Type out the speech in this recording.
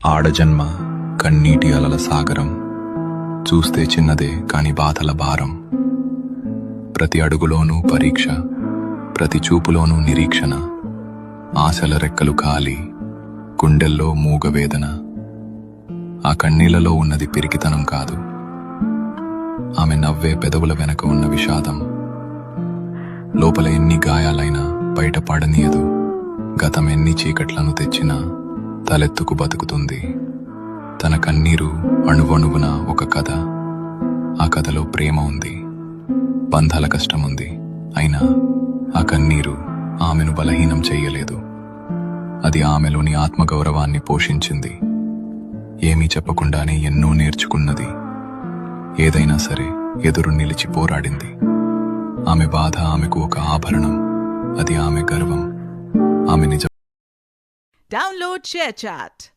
ఆడజన్మ కన్నీటి అలల సాగరం, చూస్తే చిన్నదే కాని బాధల భారం. ప్రతి అడుగులోనూ పరీక్ష, ప్రతి చూపులోనూ నిరీక్షణ. ఆశల రెక్కలు ఖాళీ, గుండెల్లో మూగవేదన. ఆ కన్నీళ్లలో ఉన్నది పిరికితనం కాదు, ఆమె నవ్వే పెదవుల వెనక ఉన్న విషాదం. లోపల ఎన్ని గాయాలైనా బయట పడనీయదు, గతం ఎన్ని చీకట్లను తెచ్చినా తలెత్తుకు బతుకుతుంది. తన కన్నీరు అణువణువున ఒక కథ. ఆ కథలో ప్రేమ ఉంది, బంధాల కష్టముంది. అయినా ఆ కన్నీరు ఆమెను బలహీనం చెయ్యలేదు. అది ఆమెలోని ఆత్మగౌరవాన్ని పోషించింది. ఏమీ చెప్పకుండానే ఎన్నో నేర్చుకున్నది. ఏదైనా సరే ఎదురు నిలిచి పోరాడింది. ఆమె బాధ ఆమెకు ఒక ఆభరణం, అది ఆమె గర్వం, ఆమె నిజ. Download ShareChat.